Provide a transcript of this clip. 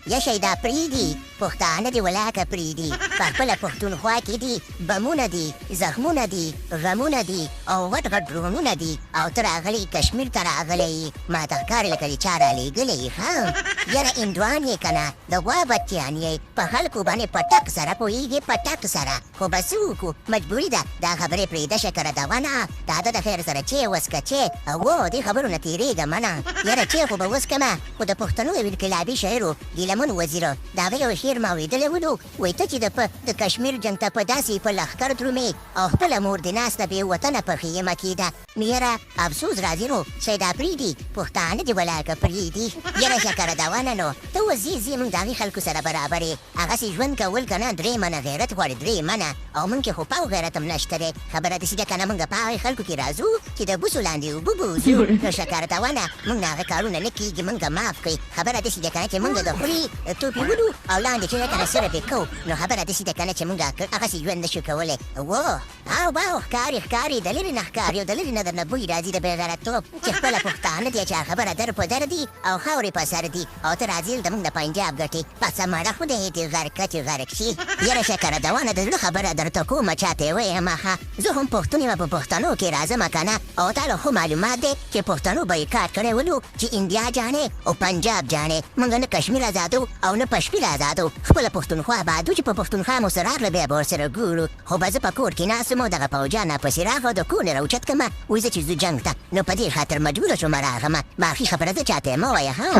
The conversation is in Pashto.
یا شهید افریدي پښتانه دي ولاکه پریدي په خپله پښتونخوا کې دي بمونه دي زخمونه دي غمونه دي او غټ غټ ډرونونه دي او ته راغلی کشمیر ته راغلی ما ته ښکاري لکه د چا رالیږلی ښه یاره هندوان یې که نه د غوا بچیان یې په خلکو باندې پټک سره پوهېږي پټک سره خو به څه وکړو مجبوري ده دا خبرې پرېږده شکره دونه دا ده د خیر سره چې وسکه چې او دې خبرو نه تېرېږه منه یاره چې خو به وسکمه خو د پښتنو یو انقلابي شاعر و ګیلمن وزیره د هغه یو شعر ما اورېدلی ولو وایي ته چې د کشمیر جنګ ته په داسې په لښکر درومې او خپله مور دې ناسته بې وطنه پخې یمه کېده نو یاره افسوس راځي نو شهید افریدي پښتانه دې ولاکه پرېږدي یاره شکره دونه نو ته اوس ځې ځې مونږ د هغې خلکو سره برابر یې هغسې ژوند کول که نه درې منه غیرت غواړي درې منه او مونږ کې خو پاو غیرت هم نشته دی خبره داسې ده که نه مونږ په هغې خلکو کې راځو چې د بوسو لاندې اوبه بوځو نو شکره دونه مونږ نه هغه کارونه نه کېږي مونږ معاف کړئ خبره داسې ده که نه چې مونږ د خولې توپې ولو او لاندې چې ده که نه صرف یې کوو نو خبره داسې ده که نه چې مونږ هغسې ژوند نشو کولی او باو ښکاري د لرې نه ښکاري او د لرې نه درنه بوی راځي د بېغیرتوب چې خپله پښتانه دي چې خبره در په در دي او خاورې په سر دي او ته راځې د مونږ د پنجاب ګټې پسه مړه خدای دې غرقه چې غرق شي یاره شکره دونه د زړه خبره درته کومه چاته یې وایم ښه زه هم پښتون یم په پښتنو کې راځم که نه او تاله خو معلومات دی چې پښتنو بایکاټ کړی ولو چې انډیا جانې او پنجاب جانې مونږ نه کشمیر ازادو او نه پشمیر ازادو خپله پښتونخوا آبادو چې په پښتونخوا مو سره راغله بیا به ورسره ګورو خو به زه په کور کې ناست یم او دغه پوجان راپسې راغله د کور نه راوچت کړمه وایي زه چې ځو جنګ ته نو په دې خاطر مجبوره شومه راغمه باقي خبره زه چاته یې مه وایه ها